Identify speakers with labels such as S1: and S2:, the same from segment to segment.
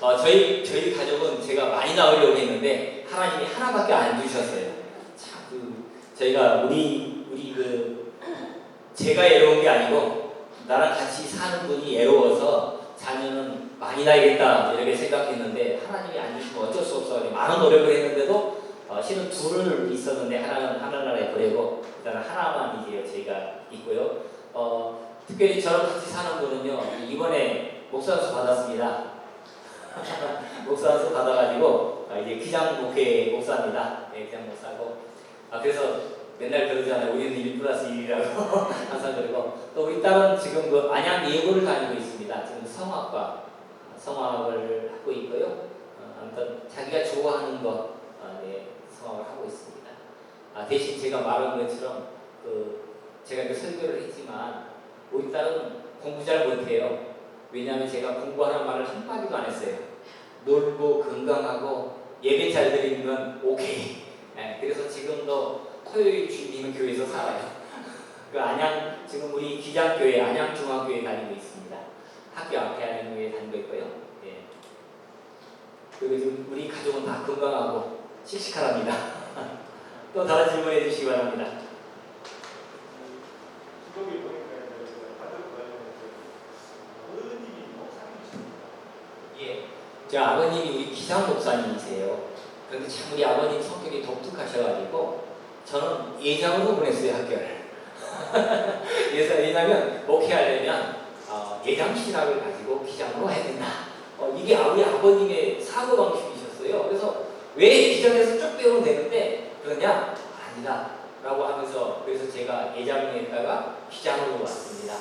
S1: 저희 가족은 제가 많이 나오려고 했는데 하나님이 하나밖에 안 주셨어요. 참 저희가 제가 애로운 게 아니고 나랑 같이 사는 분이 애로워서 자녀는 많이 나야겠다 이렇게 생각했는데 하나님이 안 주시면 어쩔 수 없어 많은 노력을 했는데도 실은 둘을 있었는데 하나는 하늘나라에 보내고 일단 하나만 이제 저희가 있고요. 특별히 저랑 같이 사는 분은요 이번에 목사수 받았습니다. 목사수 받아가지고 이제 기장 목회 목사입니다. 네, 기장 목사고 그래서 맨날 그러잖아요. 우리는 1+1이라고 항상 그러고 또 우리 딸은 지금 그 안양 예고를 다니고 있습니다. 지금 성악을 하고 있고요. 아무튼 자기가 좋아하는 거 성악을 하고 있습니다. 대신 제가 말한 것처럼 제가 그 설교를 했지만 우리 딸은 공부 잘 못해요. 왜냐하면 제가 공부하는 말을 한마디도 안 했어요. 놀고 건강하고 예배 잘 드리면 오케이. 그래서 지금도 토요일 주일이면 교회에서 살아요. 지금 우리 기장교회 안양중앙교회 다니고 있습니다. 학교 앞에 안양교회 다니고 있고요. 예. 그리고 지금 우리 가족은 다 건강하고 씩씩하답니다. 또 다른 질문해 주시기 바랍니다. 예, 제 아버님이 우리 기장 목사님이세요. 그런데 참 우리 아버님 성격이 독특하셔가지고 저는 예장으로 보냈어요 학교를. 그래서 왜냐하면 목회하려면 예장 신학을 가지고 기장으로 해야 된다. 이게 우리 아버님의 사고 방식이셨어요. 그래서 왜 기장에서 쭉 배우면 되는데 그러냐 아니다라고 하면서 그래서 제가 예장에 있다가 기장으로 왔습니다.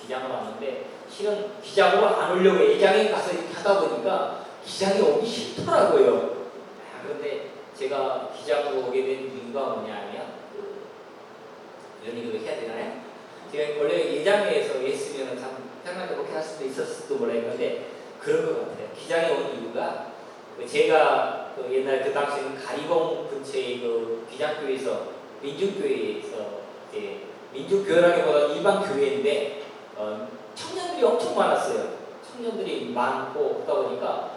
S1: 기장으로 왔는데 실은 기장으로 안 오려고 예장에 가서 이렇게 하다 보니까 기장이 오기 싫더라고요. 그런데 제가 기장으로 오게 된 이유가 뭐냐면 이런 얘기를 해야 되나요? 제가 원래 예장에서 있으면 참 편하게 목회할 수도 있었을지도 몰랐는데 그런 것 같아요. 기장에 온 이유가 제가 옛날 그 당시에는 가리봉 근처에 기장교회에서 민중교회에서 민중교회라기보다 일반 교회인데 청년들이 엄청 많았어요. 청년들이 많고 그러다 보니까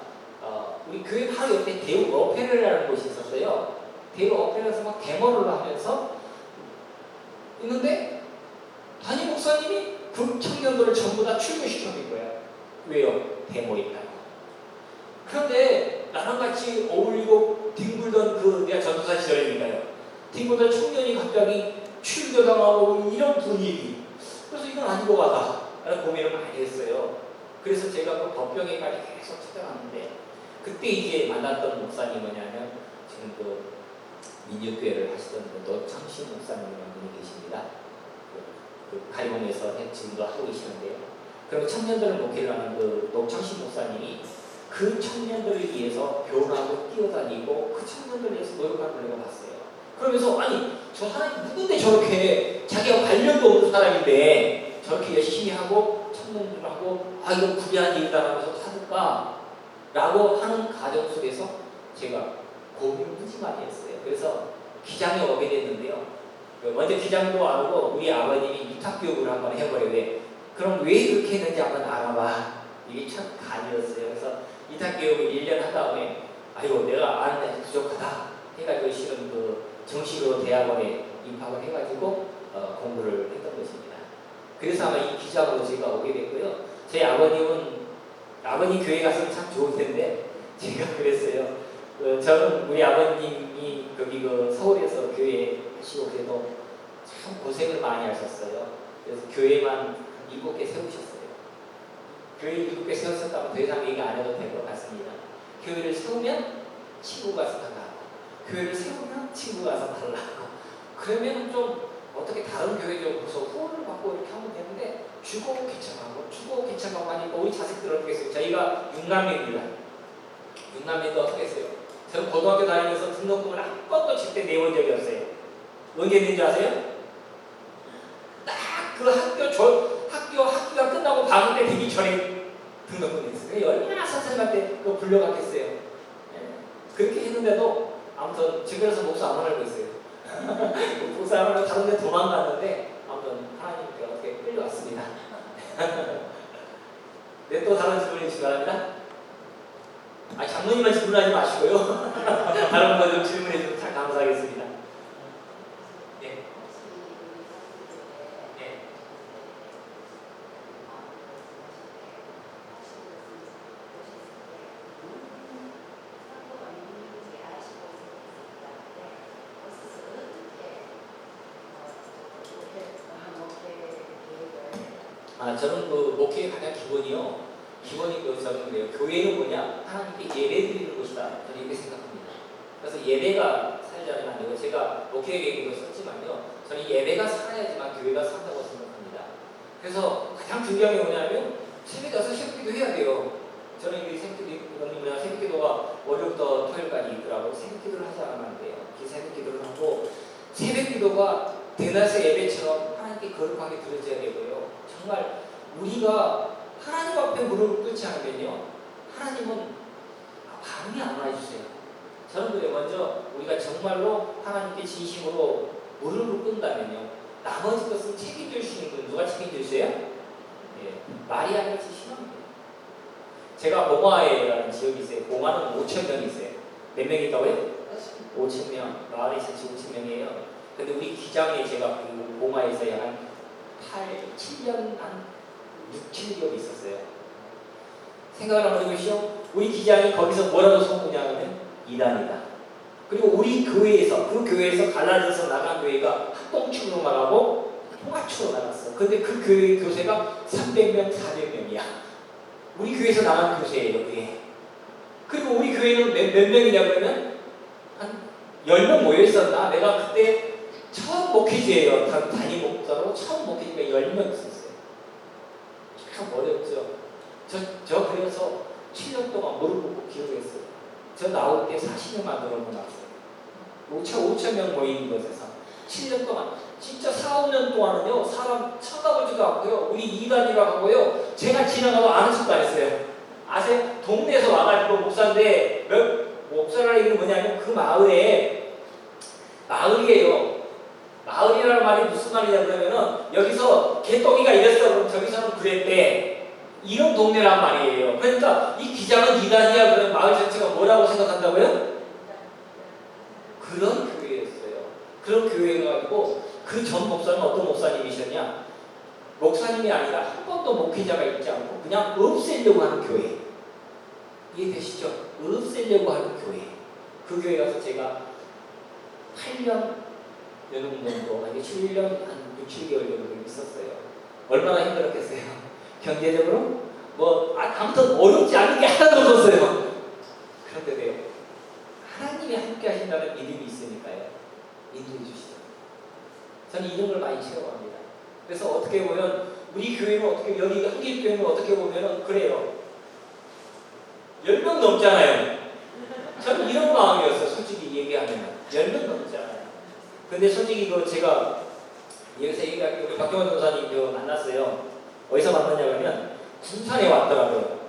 S1: 우리 교회 바로 옆에 대우 어페라라는 곳이 있었어요. 대우 어페라에서 막 데모를 하면서 있는데 담임 목사님이 그 청년들을 전부 다 출교시켜준 거야. 왜요? 데모에 있다고. 그런데 나랑 같이 어울리고 뒹굴던 내가 전도사 시절이니까요. 뒹굴던 청년이 갑자기 출교당하고 이런 분위기. 그래서 이건 아닌 것 같다 라는 고민을 많이 했어요. 그래서 제가 그 법병에까지 계속 찾아갔는데 그때 이제 만났던 목사님이 뭐냐면 지금 민족교회를 하시던 노창신 목사님이라는 분이 계십니다. 가리봉에서 지금도 하고 계시는데요. 그럼 청년들을 목회를 하는 노창신 목사님이 그 청년들을 위해서 교훈하고 뛰어다니고 그 청년들을 위해서 노력하는 걸 내가 봤어요. 그러면서 저 사람이 누군데 저렇게 자기가 관련도 없는 사람인데 저렇게 열심히 하고 청년들하고 이거 불리한 일이다 하면서 하는가 라고 하는 과정 속에서 제가 고민을 무지 많이 했어요. 그래서 기장에 오게 됐는데요. 먼저 기장도 안 오고 우리 아버님이 유탁교육을 한번 해보려고 그럼 왜 그렇게 했는지 한번 알아봐. 이게 참 간이었어요. 그래서 유탁교육을 1년 한 다음에 내가 아는 데 부족하다 해가지고 실은 정식으로 대학원에 입학을 해가지고 공부를 했던 것입니다. 그래서 아마 이 기장으로 제가 오게 됐고요. 저희 아버님 교회 가서는 참 좋을 텐데 제가 그랬어요. 저는 우리 아버님이 서울에서 교회 하시고 그래도 참 고생을 많이 하셨어요. 그래서 교회만 7개 세우셨어요. 교회 7개 세우셨다고 더 이상 얘기 안 해도 될 것 같습니다. 교회를 세우면 친구가 가서 달라고, 교회를 세우면 친구가 가서 달라고. 그러면 좀 어떻게 다른 교회 좀 가서 후원을 받고 이렇게 하면 되는데 주고 개척하고 하니까 우리 자식들 어떻게 했어요? 저희가 6남매입니다. 6남매도 어떻게 했어요? 저는 고등학교 다니면서 등록금을 한 번도 집대 내본 적이 없어요. 언제 했는지 아세요? 딱 그 학교가 끝나고 방학 때 되기 전에 등록금이 있어요. 얼마나 선생님한테 그거 불려갔겠어요. 그렇게 했는데도 아무튼 지금 그래서 목사 안 하고 있어요. 목사 안 하고 다른 데 도망갔는데 아무튼 하나님께 어떻게 끌려왔습니다. 네, 또 다른 질문이 있으시 바랍니다. 아, 장모님만 질문하지 마시고요. 다른 분들 좀 질문해 주면 참 감사하겠습니다. 네. 네. 아, 저는 그 목회의 가장 기본이 저는 그래요. 교회는 뭐냐? 하나님께 예배 드리는 곳이다. 저는 이렇게 생각합니다. 그래서 예배가 살지 않으면 안 되고, 제가 목회 계획도 썼지만요. 저는 예배가 살아야지만 교회가 산다고 생각합니다. 그래서 가장 중요한 게 뭐냐면, 새벽 6시 새벽기도 해야 돼요. 저는 이 새벽기도가 월요일부터 토요일까지 있더라고요. 새벽기도를 하지 않으면 안 돼요. 그 새벽기도를 하고, 새벽기도가 대낮의 예배처럼 하나님께 거룩하게 드려져야 되고요. 정말 우리가 하나님 앞에 무릎을 꿇지 않으면요, 하나님은 반응이 안 와주세요. 저는 그래요. 먼저 우리가 정말로 하나님께 진심으로 무릎을 꿇는다면요, 나머지 것을 책임질 수 있는 분 누가 책임질 수요? 예, 마리아같이 심합니다. 제가 봉화에라는 지역이 있어요. 봉화는 5,000명이 있어요. 몇 명 있다고요? 5,000명. 마을이 전체 5,000명이에요. 근데 우리 기장에 제가 그 봉화에서 한 7년, 한 6, 7개월 있었어요. 생각을 한번 해보시오. 우리 기장이 거기서 뭐라고 소문하냐면 이단이다. 그리고 우리 교회에서, 그 교회에서 갈라져서 나간 교회가 합동축으로 말하고 통합축으로 나갔어. 근데 그 교회 교세가 300명, 400명이야. 우리 교회에서 나간 교세예요, 그게. 그리고 우리 교회는 몇 명이냐 그러면 한 10명 모여 있었나? 내가 그때 처음 목회지예요. 단임 목사로 처음 목회지가 10명 있었어요. 참 어렵죠. 저 그래서 7년 동안 무릎 꿇고 기도했어요. 저 나올 때 40명 만들어 나왔어요. 5,000명 모인 곳에서 7년 동안 진짜 4, 5년 동안은요, 사람 쳐다보지도 않고요, 우리 이단이라고 하고요, 제가 지나가도 아는 척도 안 했어요. 아세요? 동네에서 와가지고 목사인데, 목사라는 얘기는 뭐냐면 그 마을이에요. 마을이라는 말이 무슨 말이냐 그러면은 여기서 개똥이가 이랬어 그럼 저기서는 그랬대, 이런 동네란 말이에요. 그러니까 이 기장은 이단이야 그러면 마을 자체가 뭐라고 생각한다고요? 그런 교회였어요. 그런 교회가 가지고 그 전 목사는 어떤 목사님이셨냐, 목사님이 아니라 한 번도 목회자가 있지 않고 그냥 없애려고 하는 교회. 이해되시죠? 없애려고 하는 교회. 그 교회 가서 제가 8년 정도, 아니 7년, 한 6, 7개월 정도 있었어요. 얼마나 힘들었겠어요? 경제적으로? 아무튼 어렵지 않은 게 하나도 없었어요. 그런데 왜요? 하나님이 함께 하신다는 믿음이 있으니까요. 인도해 주시죠. 저는 이런 걸 많이 체험합니다. 그래서 어떻게 보면 우리 교회는 어떻게, 여기 한길교회는 어떻게 보면 그래요. 10명 넘잖아요. 저는 이런 마음이었어요. 솔직히 얘기하면 10명 넘잖아요. 근데 솔직히 제가 여기서 얘기할 때 우리 박경원 전사님 만났어요. 어디서 만났냐면 군산에 왔더라고요.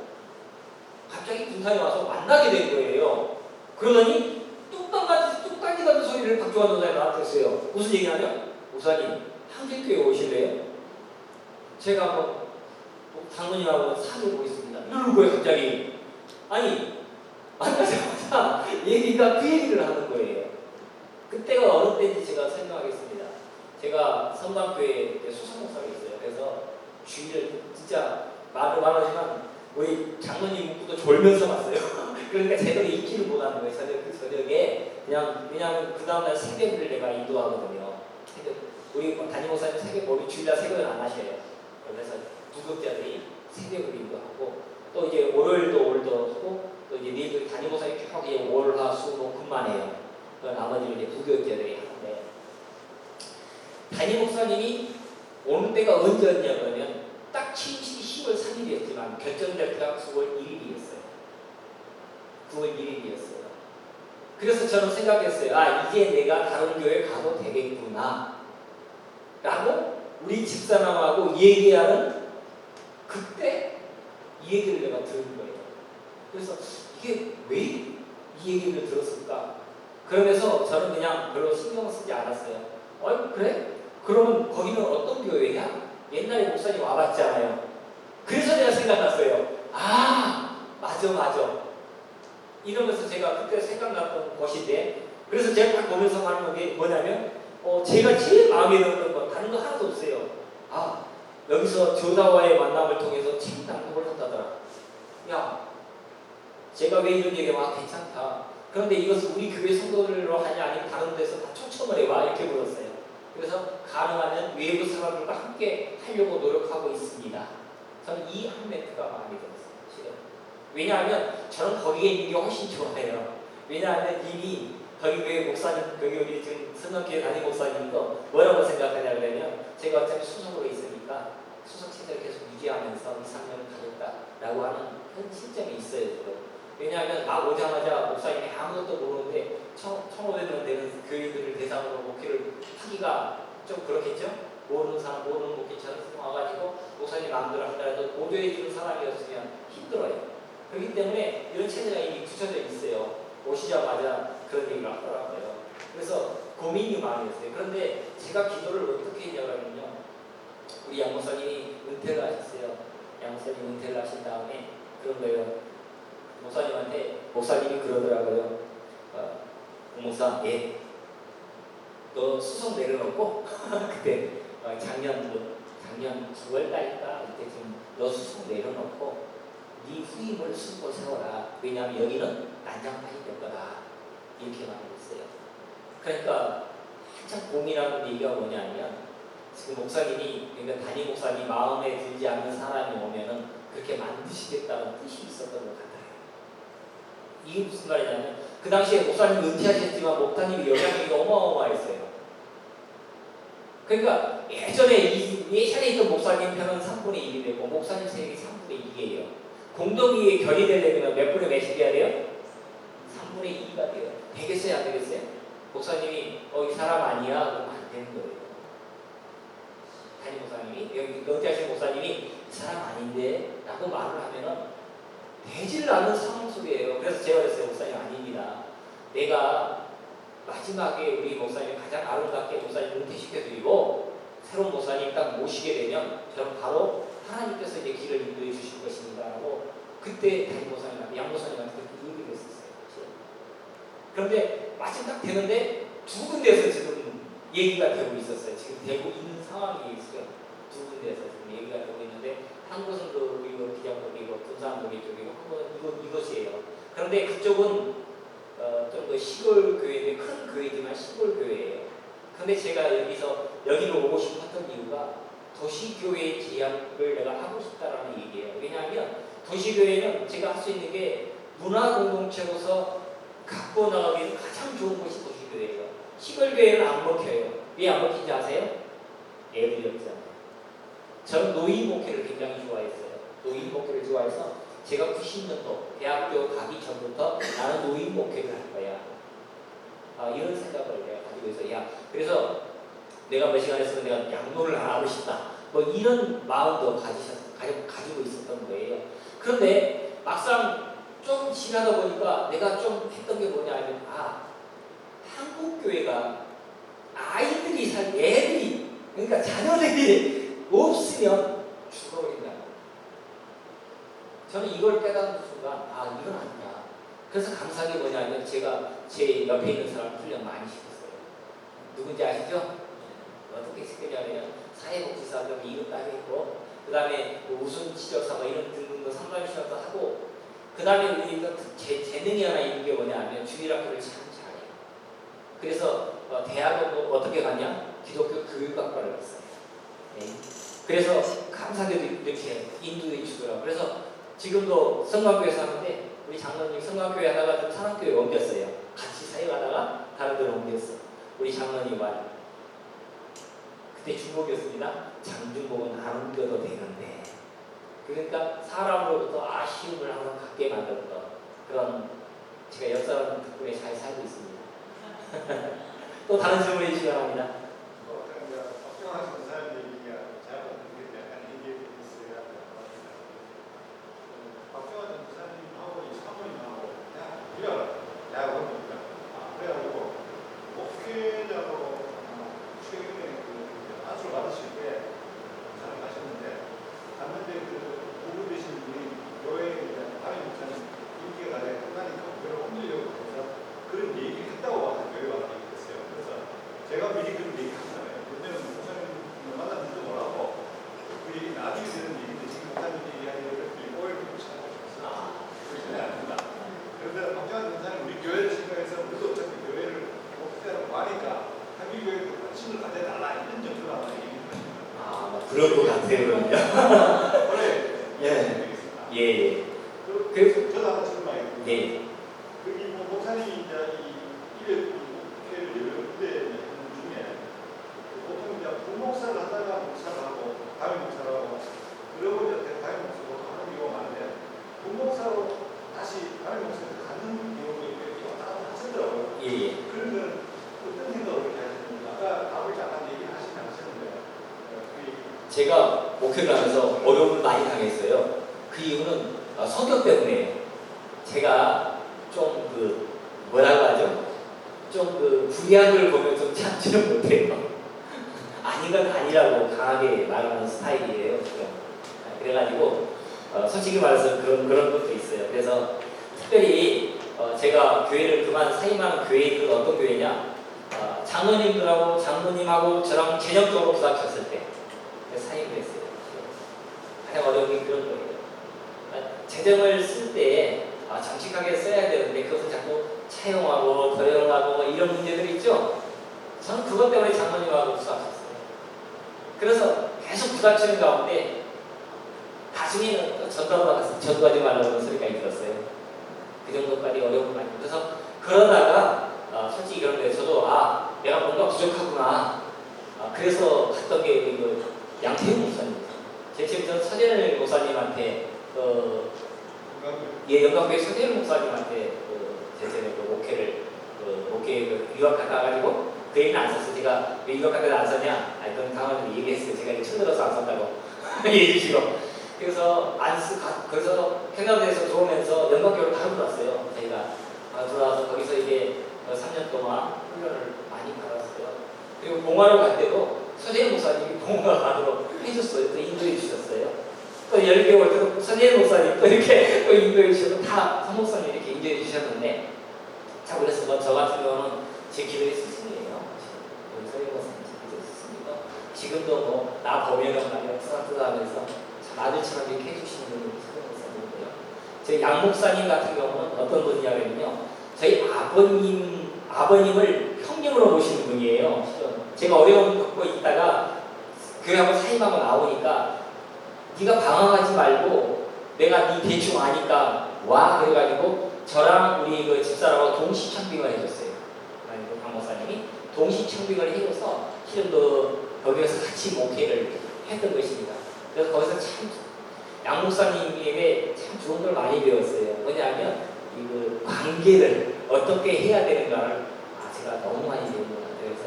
S1: 갑자기 군산에 와서 만나게 된 거예요. 그러더니 뚝딱이 같은 소리를 박경원 전사님 나한테 했어요. 무슨 얘기냐면, 목사님 한길교회 오실래요? 제가 장모님하고 산을 보겠습니다. 이러고요 갑자기. 아니 만나자마자 얘기가 그 얘기를 하는 거예요. 그때가 어느 때인지 제가 설명하겠습니다. 제가 성남교회에 수성목사가 있어요. 그래서 주일을 진짜 말은 말하지만 우리 장모님 묵고도 졸면서 왔어요. 그러니까 제대로 읽지를 못하는 거예요. 그 저녁에 왜냐하면 그 다음날 새벽을 내가 인도하거든요. 우리 담임 목사님 우리 주일날 새벽을 안 하셔요. 그래서 구독자들이 새벽을 인도하고, 또 이제 월요일도 하고, 또 이제 내일 담임 목사님 쭉 월, 화, 수, 목, 금만 해요. 나머지는 이제 부교육자들이 하는데, 담임 목사님이 오는 때가 언제였냐 그러면 딱 취임식이 10월 3일이었지만 결정될 때가 9월 1일이었어요. 9월 1일이었어요. 그래서 저는 생각했어요. 이제 내가 다른 교회 가도 되겠구나 라고 우리 집사람하고 얘기하는 그때 이 얘기를 내가 들은 거예요. 그래서 이게 왜 이 얘기를 들었을까? 그러면서 저는 그냥 별로 신경 쓰지 않았어요. 그래? 그러면 거기는 어떤 교회야? 옛날에 목사님 와봤잖아요. 그래서 내가 생각났어요. 맞아. 이러면서 제가 그때 생각났던 것인데, 그래서 제가 딱 보면서 하는 게 뭐냐면, 제가 제일 마음에 들었던 건 다른 거 하나도 없어요. 아, 여기서 저자와의 만남을 통해서 책 낭독을 한다더라. 야, 제가 왜 이런 얘기하면 괜찮다. 그런데 이것을 우리 교회 성도들로 하냐 아니면 다른 데서 다 초청을 해와 이렇게 물었어요. 그래서 가능하면 외부 사람들과 함께 하려고 노력하고 있습니다. 저는 이 한 멘트가 마음에 들었어요. 지금. 왜냐하면 저는 거기에 있는 게 훨씬 좋아요. 왜냐하면 이미 거기 교회 목사님, 거기 우리 지금 성남교회 담임 목사님도 뭐라고 생각하냐 그러면 제가 어차피 수석으로 있으니까 수석 체제를 계속 유지하면서 2, 3년을 가졌다라고 하는 큰 실정이 있어요. 지금. 왜냐하면 막 오자마자 목사님이 아무것도 모르는데 1,500명 되는 교인들을 대상으로 목회를 하기가 좀 그렇겠죠? 모르는 사람, 모르는 목회처럼 와가지고 목사님 마음대로 하더라도 보조해주는 사람이었으면 힘들어요. 그렇기 때문에 이런 체제가 이미 굳혀져 있어요. 오시자마자 그런 얘기를 하더라고요. 그래서 고민이 많이 했어요. 그런데 제가 기도를 어떻게 했냐면요. 우리 양 목사님이 은퇴를 하셨어요. 양 목사님이 은퇴를 하신 다음에 그런 거예요. 목사님이 그러더라고요. 목사, 예, 너 수석 내려놓고 그때 작년 9월 달인가 이때쯤 너 수석 내려놓고 네 후임을 수고 세워라. 왜냐하면 여기는 난장판이 될 거다. 이렇게 말했어요. 그러니까 한참 고민하는 얘기가 뭐냐면 지금 목사님이, 그러니까 담임 목사님이 마음에 들지 않는 사람이 오면은 그렇게 만드시겠다는 뜻이 있었던 것 같아요. 이게 무슨 말이냐면 그 당시에 목사님 은퇴하셨지만 목사님이 영향력이 어마어마했어요. 그러니까 예전에 있던 목사님 편은 3분의 1이 되고 목사님 세력이 3분의 2예요. 공동이의 결이 되려면 몇 분의 몇이 돼야 돼요? 3분의 2가 돼요. 되겠어요? 안 되겠어요? 목사님이 이 사람 아니야? 그러면 안 되는 거예요. 담임 목사님이, 여기 은퇴하신 목사님이 이 사람 아닌데? 라고 말을 하면은 되지를 않는 상황 속이에요. 그래서 제가 그랬어요. 목사님 아닙니다. 내가 마지막에 우리 목사님 가장 아름답게 목사님 은퇴시켜드리고 새로운 목사님 딱 모시게 되면 저는 바로 하나님께서 이제 길을 인도해 주실 것입니다. 라고 그때 담임 목사님한테, 양 목사님한테 그렇게 얘기를 했었어요. 그런데 마침 딱 되는데 두 군데에서 지금 얘기가 되고 있었어요. 지금 되고 있는 상황이 있어요. 두 군데에서 지금 얘기가 되고 있는데 한 곳은 이거 기장독이고 군산독이 쪽이고 한 곳은 이것이에요. 그런데 그쪽은 좀 더 시골 교회인데 큰 교회지만 시골 교회예요. 그런데 제가 여기로 오고 싶었던 이유가 도시교회 제약을 내가 하고 싶다라는 얘기예요. 왜냐하면 도시교회는 제가 할 수 있는 게 문화공동체로서 갖고 나가기 위해서 가장 좋은 것이 도시교회예요. 시골교회는 안 먹혀요. 왜 안 먹힌지 아세요? 애들이 없잖아요. 저는 노인 목회를 굉장히 좋아했어요. 노인 목회를 좋아해서 제가 90년도 대학교 가기 전부터 나는 노인 목회를 할 거야. 이런 생각을 내가 가지고 있어요. 그래서 내가 몇 시간 했으면 내가 양로를 하고 싶다. 뭐 이런 마음도 가지고 있었던 거예요. 그런데 막상 좀 지나다 보니까 내가 좀 했던 게 뭐냐 하면 한국 교회가 애들이 그러니까 자녀들이 없으면 죽어버린다. 저는 이걸 깨닫는 순간 이건 아니야. 그래서 감사한 게 뭐냐면 제가 제 옆에 있는 사람을 훈련 많이 시켰어요. 누군지 아시죠? 어떻게 시켰냐면 사회복지사도 이름 따게 했고 그 다음에 우수지적사 이런 등등도 상담 시간도 하고 그 다음에 우리가 재능이 하나 있는 게 뭐냐면 주일학교를 참 잘해요. 그래서 대학은 어떻게 갔냐? 기독교 교육학과를 갔어요. 네. 그래서 감사하게도 이렇게 인도해 주더라고요. 그래서 지금도 성곽교회에서 하는데 우리 장로님 성곽교회 하다가 좀 산악교회에 옮겼어요. 같이 사역하다가 다른 데로 옮겼어. 우리 장로님 말 그때 중복이었습니다. 장중복은 안 옮겨도 되는데 그러니까 사람으로부터 아쉬움을 항상 갖게 만들었던 그런 제가 역사하는 덕분에 잘 살고 있습니다. 또 다른 질문해 주시기 바랍니다.
S2: 박정환 전사님 얘기가 작은 약간 얘기해 주셨어요. 박정환 전사님하고 이 사모님하고 내가 봅니다. 그래가지고 목회자로 최근에 안수를 받으실 때 가셨는데 갔는데 그 부부 되신 분이 교회에 담임 목사님 인기가 돼 끝나니까 그러고 제가 미리 그런 얘기 하잖아요. 왜냐면 목사님 만났는지도 몰라고 그 얘기 나중에 들은 얘기인데 지금 목사님 얘기하는 것들이 오해를 붙여서 그렇게 안 된다. 그런데 박정환 전사는 우리 교회 생각에서 우리도 어차피 교회를 목회라고 하니까 한국 교회에 관심을 가져달라 이런 정도로 아마 얘기를 하시는
S1: 그럴 것 같아요, 그럼요.
S2: 원래
S1: 예.
S2: 되겠습니다.
S1: 예.
S2: 그래서 저도 아까 지금 말했고
S1: 예.
S2: 여기 뭐 목사님이 이제 이 목회를 여러 군데 하는 중에 보통 이제 부목사를 하다가 목사를 하고 담임 목사를 하고 그러고 이제 담임 목사로 하는 경우가 많은데 부목사로 다시 담임 목사로 가는 경우가 꽤 왔다 갔다 하시더라고요.
S1: 예.
S2: 그런 거는 어떤 생각을 그렇게 하시는지 아까 답을 잠깐 얘기하시긴 하셨는데 그 얘기
S1: 제가 목회를 하면서 어려움을 많이 당했어요. 그 이유는 성격 때문에 제가 좀 뭐라고 하죠? 좀 불리한 보면 좀 참지를 못해요. 아닌 건 아니라고 강하게 말하는 스타일이에요. 그래가지고 솔직히 말해서 그런 것도 있어요. 그래서 특별히 제가 교회를 그만 사임하는 교회들은 어떤 교회냐? 장로님들하고 장로님하고 저랑 재정적으로 부닥쳤을 때 사임을 했어요. 가장 어려운 게 그런 거예요. 재정을 쓸 때 정직하게 써야 되는데 그것을 자꾸 차용하고 도용하고 이런 문제들이 있죠. 저는 그것 때문에 장로님하고 부닥쳤어요. 그래서 계속 부닥치는 가운데 나중에는 전도하지 말라고 그런 소리까지 들었어요. 그 정도까지 어려움을 많이. 그래서 그러다가 솔직히 그런 거예요. 저도 내가 뭔가 부족하구나. 그래서 갔던 게 양태훈 목사님. 제 지금 서재일 목사님한테 영광교회 서재일 목사님한테 제가 목회 유학 갔다 와가지고 그 얘기는 안 썼어요. 제가 왜 유학 갔다 안 썼냐? 그건 다음에 얘기했어요. 제가 이거 쳐들어서 안 쓴다고 얘기해 주시고. 그래서 거기서 캔나다에서 들어오면서 영광교회로 바로 들어왔어요. 저희가 들어와서 거기서 이제 3년 동안 훈련을 많이 받았어요. 그리고 봉화로 갈 때도 서재일 목사님이 봉화 가도록 해줬어요. 또 인도해 주셨어요. 또 10개월 또 서재일 목사님 또 이렇게 또 인도해 주셔서 다 성목사님 이렇게 인도해 주셨는데 자 그래서 저 같은 경우는 제 기도의 스승이에요. 우리 서재일 목사님 제 기도의 스승이고 지금도 나 보면은 말이야 뜨뜻하면서 참 아들처럼 이렇게 해주시는 분이 서재일 목사님이고요. 저희 양 목사님 같은 경우는 어떤 분이냐면요. 저희 아버님을 형님으로 모시는 분이에요. 제가 어려움 겪고 있다가 교회하고 사임하고 나오니까 네가 방황하지 말고 내가 네 대충 아니까 와 그래가지고 저랑 우리 집사람하고 동시 청빙을 해줬어요. 강 목사님이 동시 청빙을 해줘서 실은 거기에서 같이 목회를 했던 것입니다. 그래서 거기서 참 양 목사님에게 참 좋은 걸 많이 배웠어요. 뭐냐면 관계를 어떻게 해야 되는가를 제가 너무 많이 배운 것 같아요. 그래서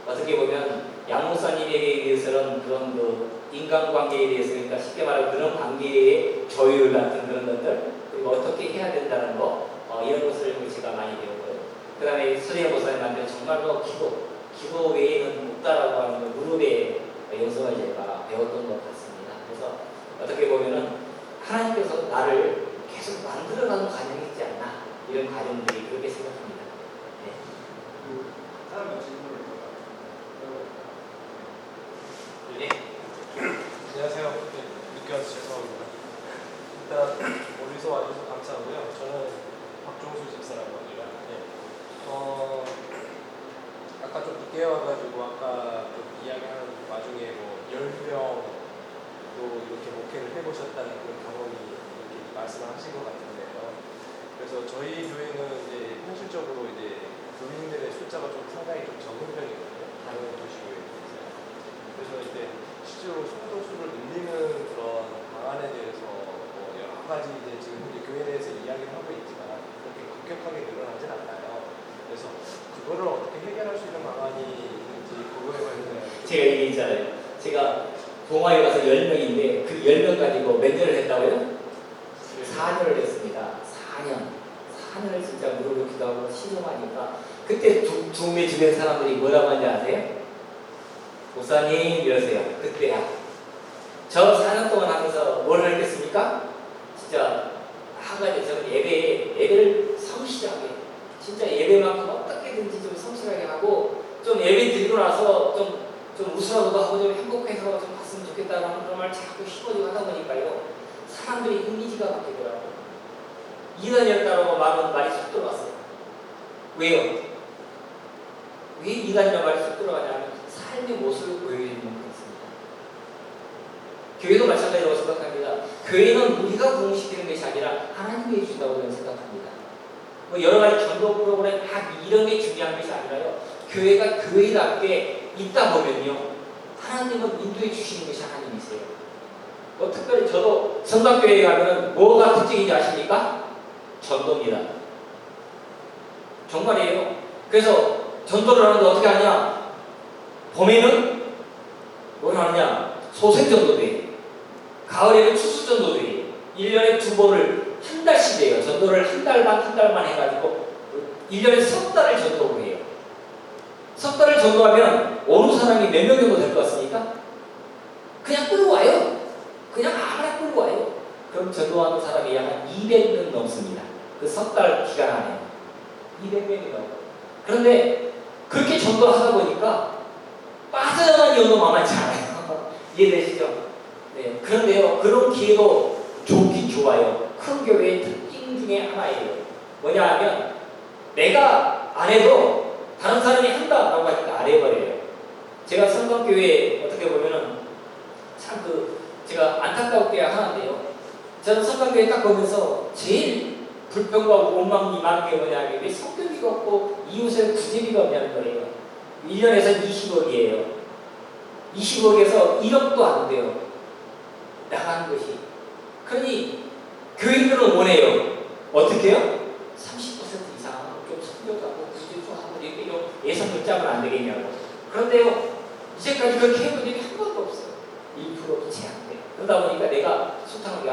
S1: 어떻게 보면 양 목사님에게 의해서는 그런 인간관계에 대해서 그러니까 쉽게 말하면 그런 관계의 조율 같은 그런 것들 그리고 어떻게 해야 된다는 거 이런 것을 제가 많이 배웠고요. 그 다음에 서재일 목사님한테 정말로 기도 외에는 없다라고 하는 무릎의 영성을 제가 배웠던 것 같습니다. 그래서 어떻게 보면은 하나님께서 나를 계속 만들어가는 과정이 있지 않나 이런 과정들이 그렇게 생각합니다. 네.
S2: 사람의 질문을
S1: 네.
S3: 안녕하세요. 늦게 와서 죄송합니다. 일단 멀리서 와주셔서 감사하고요. 저는 박종수 집사라고 합니다. 아까 좀 늦게 와가지고 아까 좀 이야기하는 와중에 10명도 이렇게 목회를 해보셨다는 그런 경험이 이렇게 말씀을 하신 것 같은데요. 그래서 저희 교회는 이제 현실적으로 이제 교인들의 숫자가 좀 상당히 좀 적은 편이거든요. 다른 도시교회에 비해서. 그래서 이제 실제로 성도수를 늘리는 그런 방안에 대해서 여러 가지 이제 지금 이제 교회 내에서 이야기를 하고 있지만 그렇게 급격하게 늘어나진 않아요. 그래서 그거를 어떻게 해결할 수 있는 방안이 있는지 그거에 관해서
S1: 제가 얘기했잖아요. 제가 동아에 가서 10명인데 그 10명 가지고 몇 년을 했다고요? 4년을 했습니다. 4년을 진짜 무릎을 기도하고 시도하니까 그때 동네 주변 사람들이 뭐라고 하는지 아세요? 목사님 이러세요. 그때야. 저 4년 동안 하면서 뭘 했겠습니까? 진짜 한 가지 저는 예배를 성실하게 진짜 예배만큼 어떻게든지 좀 성실하게 하고 좀 예배 드리고 되고 나서 좀 웃으라고도 하고 좀 행복해서 좀 갔으면 좋겠다라는 그런 말 자꾸 씹어지고 하다 보니까요. 사람들이 이미지가 바뀌더라고요. 이단이었다라고 말이 쏙 들어갔어요. 왜요? 왜 이단이라는 말이 쏙 들어가냐면 삶의 모습을 보여주는 것입니다. 교회도 마찬가지라고 생각합니다. 교회는 우리가 부흥시키는 것이 아니라 하나님이 해준다고 저는 생각합니다. 뭐 여러 가지 전도 프로그램 이런 게 중요한 것이 아니라요. 교회가 교회답게 있다 보면요. 하나님은 인도해 주시는 것이 하나님이세요. 뭐 특별히 저도 성곽교회에 가면 뭐가 특징인지 아십니까? 전도입니다. 정말이에요. 그래서 전도를 하는데 어떻게 하냐? 봄에는 뭘 하느냐? 소생전도대회. 가을에는 추수전도대회. 1년에 2번을 한 달씩 해요. 전도를 한 달만 해가지고 1년에 석 달을 전도를 해요. 석 달을 전도하면 어느 사람이 몇 명 정도 될 것 같습니까? 그냥 끌고 와요. 그냥 아무나 끌고 와요. 그럼 전도하는 사람이 약 200명 넘습니다. 그 석 달 기간 안에 200명이 넘어요. 그런데 그렇게 전도를 하다 보니까 빠져나간 이유도 만만치 않아요. 이해되시죠? 네. 그런데요, 그런 기회도 좋긴 좋아요. 큰 교회의 특징 중에 하나예요. 뭐냐 하면 내가 안 해도 다른 사람이 한다라고 하니까 안 해버려요. 제가 성곽교회에 어떻게 보면은 참 제가 안타깝게 하는데요. 저는 성곽교회 딱 보면서 제일 불평과 원망이 많은 게 뭐냐면 왜 성격이가 없고 이웃에 구제비가 없냐는 거예요. 1년에서 20억이에요. 20억에서 1억도 안 돼요. 나가는 것이. 그러니 교인들은 원해요. 어떻게 해요? 30% 이상 좀 섬겨가고 구제도 하고 이런 예산을 짜면 안 되겠냐고. 그런데요, 이제까지 그렇게 해본 적이 한 번도 없어요. 1%도 채 안 돼요. 그러다 보니까 내가 소탕하게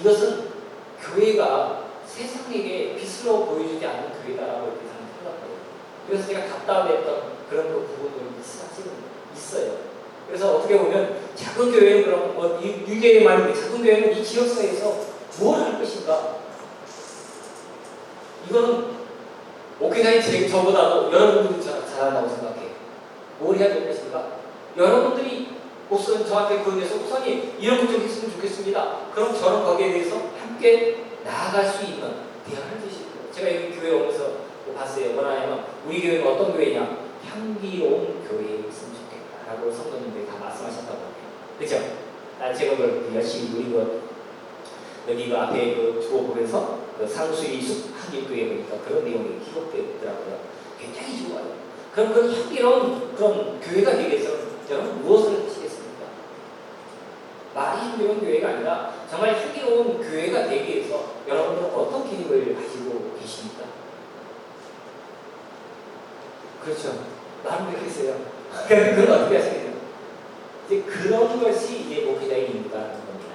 S1: 이것은 교회가 세상에게 빛으로 보여주지 않는 교회다라고 이렇게 생각하거든요. 그래서 제가 답답했던 그런 부분들이 사실은 있어요. 그래서 어떻게 보면 작은 교회는 그럼 유교회 말고 작은 교회는 이 지역사회에서 무엇을 할 것인가? 이거는 목회자인 저보다도 여러분들이 잘한다고 생각해요. 뭘 해야 될 것인가? 여러분들이 목사님 저한테 그에 대해서 목사님 이런 것 좀 했으면 좋겠습니다. 그럼 저는 거기에 대해서 함께 나아갈 수 있는 대안을 주시고요. 제가 여기 교회 오면서 봤어요. 뭐냐면 우리 교회는 어떤 교회냐? 향기로운 교회였으면 좋겠다라고 성도님들이 다 말씀하셨다고 해요. 그죠? 제가 그걸 열심히 누리고 여기 앞에 주어 보면서 상수리 숲향기교회 보니까 그런 내용이 기록되어 있더라고요. 굉장히 좋아요. 그럼 그 향기로운 그런 교회가 되기 위해서 여러분 무엇을 하시겠습니까? 말이 향기로운 교회가 아니라 정말 향기로운 교회가 되기 위해서 여러분들은 어떤 계획을 가지고 계십니까? 그렇죠. 나는 그렇게 했어요. 그건 어떻게 하시겠어요? 이제 그런 것이 이제 목회자의 임무라는 겁니다.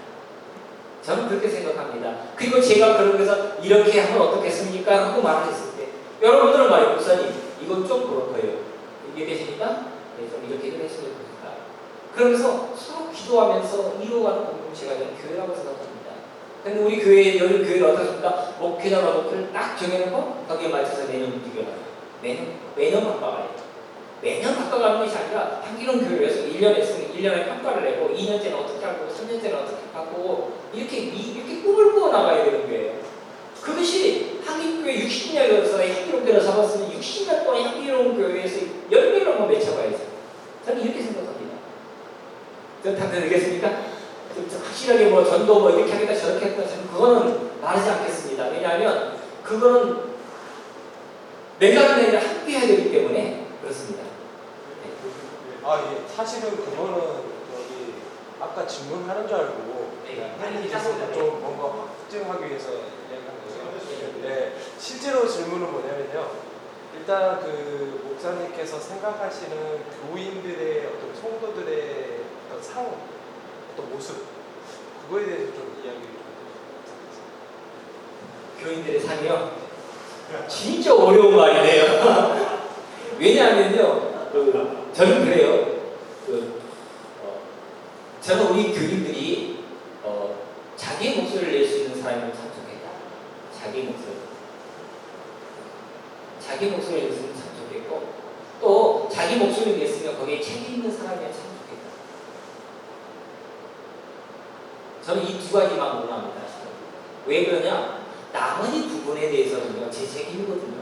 S1: 저는 그렇게 생각합니다. 그리고 제가 그러면서 이렇게 하면 어떻겠습니까? 하고 말을 했을 때 여러분들은 말이에요. 목사님 이건 좀 그렇고요. 이게 되십니까? 네, 좀 이렇게 좀 했으면 좋겠다. 그러면서 서로 기도하면서 이루어가는 공동체가 저는 교회라고 생각합니다. 근데 우리 교회, 여기 교회는 어떻습니까? 목회자와 목회를 딱 정해놓고 거기에 맞춰서 매년 움직여가요. 매년 바꿔가요. 매년 바꿔가는 것이 아니라 향기로운 교회에서 1년 했으면 1년에 평가를 내고 2년째는 어떻게 하고 3년째는 어떻게 바꾸고 이렇게 꿈을 꾸어나가야 되는 거예요. 그것이 향기교회 60년 역사에 향기로운 교회를 잡았으면 60년 동안 향기로운 교회에서 10명을 한번 맺혀가야죠. 저는 이렇게 생각합니다. 좀 답변드리겠습니까? 좀 확실하게 뭐 전도 뭐 이렇게 하겠다 저렇게 하겠다 저는 그거는 말하지 않겠습니다. 왜냐하면 그거는 내가 하는 일을 함께 해야 되기 때문에 그렇습니다.
S3: 예. 사실은 그거는 여기 아까 질문하는 줄 알고 혜린이께서 좀 뭔가 확증하기 위해서 이야기한 거예요. 네, 실제로 질문은 뭐냐면요. 일단 그 목사님께서 생각하시는 교인들의 어떤 성도들의 어떤 상, 어떤 모습 그거에 대해서 좀 이야기 좀 부탁드리겠습니다.
S1: 교인들의 상이요? 진짜 어려운 말이네요. 왜냐하면요, 저는 그래요. 저는 우리 교인들이 자기의 목소리를 낼 수 있는 사람이면 참 좋겠다. 자기 목소리를 낼 수 있는 참 좋겠고 또 자기 목소리를 냈으면 거기에 책임 있는 사람이야 참 좋겠다. 저는 이 두 가지만 원합니다. 왜 그러냐? 나머지 부분에 대해서는요 제 책임이거든요.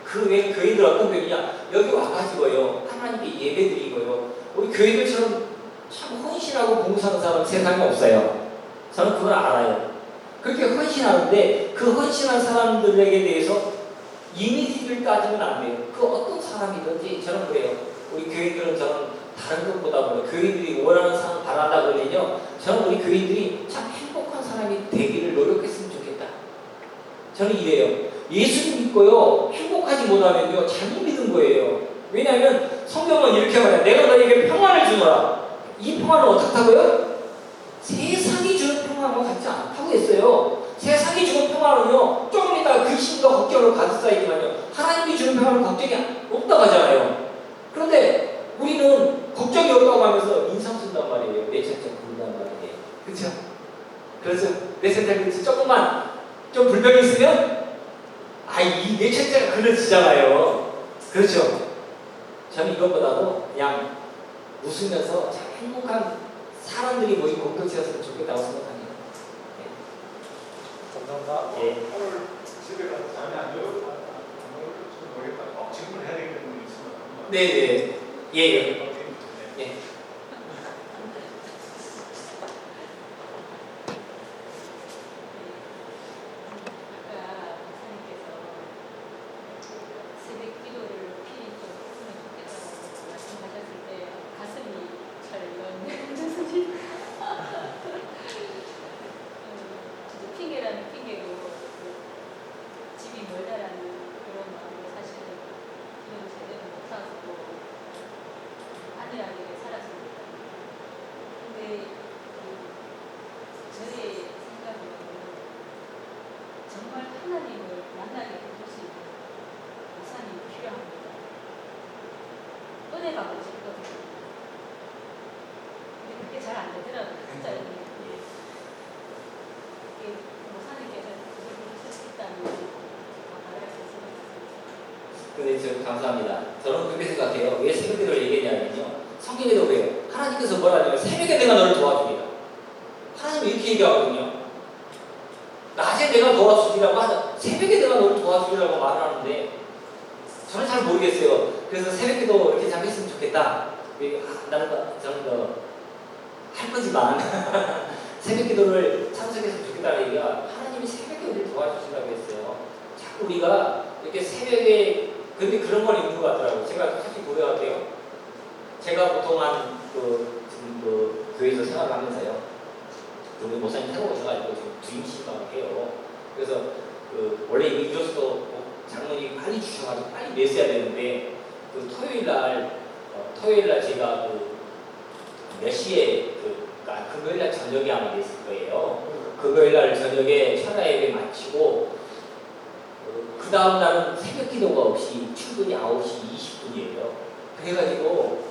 S1: 그 외에 교회들 어떤 교회냐? 여기 와가지고요 하나님께 예배드리고요 우리 교회들처럼 참 헌신하고 봉사하는 사람 세상에 없어요. 저는 그걸 알아요. 그렇게 헌신하는데 그 헌신한 사람들에게 대해서 이미지를 따지면 안 돼요. 그 어떤 사람이든지 저는 그래요. 우리 교회들은 저는 다른 것보다 교회들이 원하는 사람 바란다 그러면요 저는 우리 교회들이 참 행복한 사람이 되기를 노력했으면 좋겠다. 저는 이래요. 예수님 믿고요 행복하지 못하면요 잘못 믿은 거예요. 왜냐하면 성경은 이렇게 말해요. 내가 너에게 평안을 주노라. 이 평안은 어떻다고요? 세상이 주는 평안과 같지 않다고 했어요. 세상이 주는 평안은요 조금 있다가 근심과 걱정으로 가득 쌓이지만요 하나님이 주는 평안은 걱정이 없다고 하잖아요. 그런데 우리는 걱정이 없다고 하면서 인상 쓴단 말이에요. 내 책장 부른단 말이에요. 그렇죠? 그래서 내 책장 조금만 좀 불평이 있으면 이 내 책자가 그려지잖아요. 그렇죠? 저는 이것보다도 그냥 웃으면서 참 행복한 사람들이 모인 공동체였으면 좋겠다고 생각합니다.
S3: 감사합니다.
S1: 예.
S2: 오늘 집에 가서 잠이 안 모르겠다. 질문해야 되겠는 분이 있으면.
S1: 네네. 예. 예. 근데 저 감사합니다. 저는 그렇게 생각해요. 왜 새벽기도를 얘기했냐면요. 성경에도 그래요. 하나님께서 뭐라 하냐면 새벽에 내가 너를 도와주리라. 하나님이 이렇게 얘기하거든요. 낮에 내가 도와주리라고 하자. 새벽에 내가 너를 도와주리라고 말을 하는데 저는 잘 모르겠어요. 그래서 새벽기도 이렇게 잘 했으면 좋겠다. 저는 할 거지만 새벽기도를 참석했으면 좋겠다는 얘기가 하나님이 새벽에 우리를 도와주신다고 했어요. 자꾸 우리가 이렇게 새벽에 근데 그런 건 있는 것 같더라고요. 제가 솔직히 고백할게요. 제가 보통 지금 교회에서 생활을 하면서요. 우리 목사님 새로 오셔가지고 지금 주임 신방을 해요. 그래서 원래 이로서도 장로님이 빨리 주셔가지고 빨리 냈어야 되는데 토요일날 제가 몇 시에 금요일날 저녁에 아마 냈을 거예요. 금요일날 저녁에 천하 예배 마치고 그 다음 날은 새벽 기도가 없이 출근이 9시 20분이에요. 그래가지고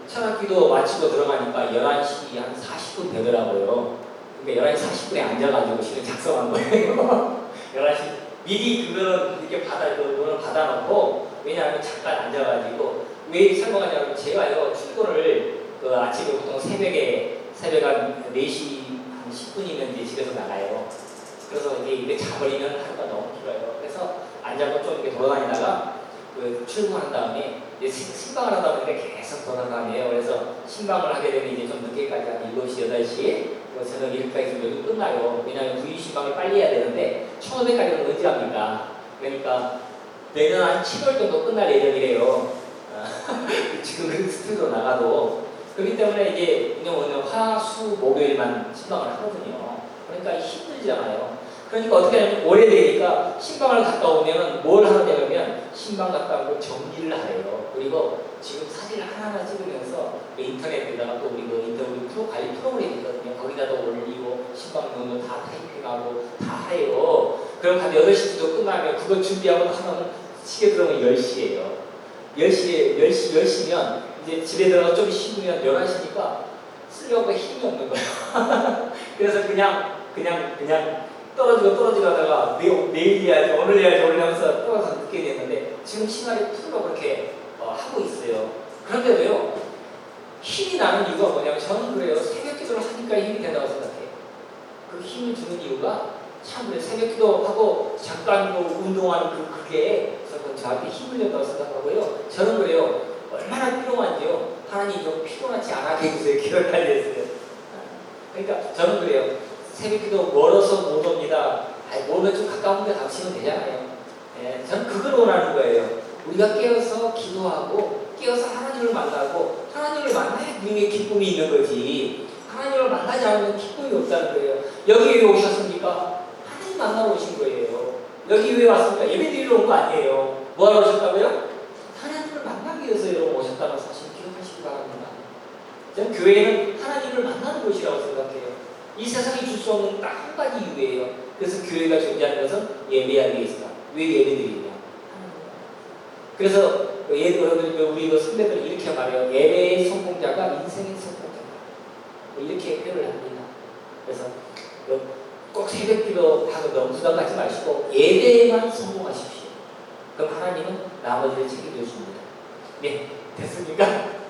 S1: 천하 기도 마치고 들어가니까 11시 한 40분 되더라고요. 그러니까 11시 40분에 앉아가지고 실은 작성한 거예요. 11시 미리 그거는 이렇게 그거는 받아놓고 왜냐하면 잠깐 앉아가지고 왜 설명하냐면 제가요 출근을 아침에 보통 새벽에 한 4시 한 10분이면 이제 집에서 나가요. 그래서 이게 자버리면 하루가 너무 길어요. 그래서 앉아서 좀 이렇게 돌아다니다가 출근한 다음에 이제 신방을 하다 보니까 계속 돌아다녀요. 그래서 신방을 하게 되면 이제 좀 늦게까지 한 7시, 8시 저녁 이렇게까지 좀 여기 끝나요. 왜냐하면 부인 신방을 빨리 해야 되는데 1,500까지는 언제 합니까? 그러니까 내년 한 7월 정도 끝날 예정이래요. 지금 그 스튜디오 나가도 그렇기 때문에 이제 오늘 화, 수, 목요일만 신방을 하거든요. 그러니까 힘들잖아요. 그러니까 어떻게 하냐면 오래되니까 신방을 갔다 오면 뭘 하냐면 신방 갔다 오고 정리를 해요. 그리고 지금 사진을 하나하나 찍으면서 인터넷에다가 또 우리 인터뷰 관리 프로그램이 있거든요. 거기다도 올리고 신방 논문 다 타이핑하고 다 해요. 그럼 한 8시부터 끝나면 그거 준비하고 하면 시계 들어오면 10시예요. 10시면 이제 집에 들어가서 좀 쉬면 11시니까 쓰려고 힘이 없는 거예요. 그래서 그냥 떨어지고 하다가 내일 해야지 오늘 하면서 떨어져서 늦게 됐는데 지금 시간이 풀로 그렇게 하고 있어요. 그런데도요, 힘이 나는 이유가 뭐냐면 저는 그래요. 새벽 기도를 하니까 힘이 된다고 생각해요. 그 힘을 주는 이유가 참 그래. 새벽 기도하고 잠깐 운동하는 그게 저한테 힘을 낸다고 생각하고요. 저는 그래요. 얼마나 필요한지요. 하나님 좀 피곤하지 않게 해주세요. 기도를 달려있어요. 그러니까 저는 그래요. 새벽 기도 멀어서 못 옵니다. 오면 좀 가까운 데 가시면 되잖아요. 예, 저는 그걸 원하는 거예요. 우리가 깨어서 기도하고 깨어서 하나님을 만나고 하나님을 만나야 우리에게 기쁨이 있는 거지. 하나님을 만나지 않으면 기쁨이 없다는 거예요. 여기 왜 오셨습니까? 하나님 만나러 오신 거예요. 여기 왜 왔습니까? 예배 드리러 온 거 아니에요. 뭐하러 오셨다고요? 하나님을 만나기 위해서 여러분 오셨다는 사실 기억하시기 바랍니다. 저는 교회는 하나님을 만나는 곳이라고 생각해요. 이 세상이 줄 수 없는 딱 한 가지 이유예요. 그래서 교회가 존재하는 것은 예배하기 위해서다. 왜 예배드리냐? 그래서 우리 선배들은 이렇게 말해요. 예배의 성공자가 인생의 성공자다. 이렇게 표현을 합니다. 그래서 꼭 새벽 기도하고 너무 부담 갖지 마시고 예배에만 성공하십시오. 그럼 하나님은 나머지를 책임져 줍니다. 네, 됐습니까?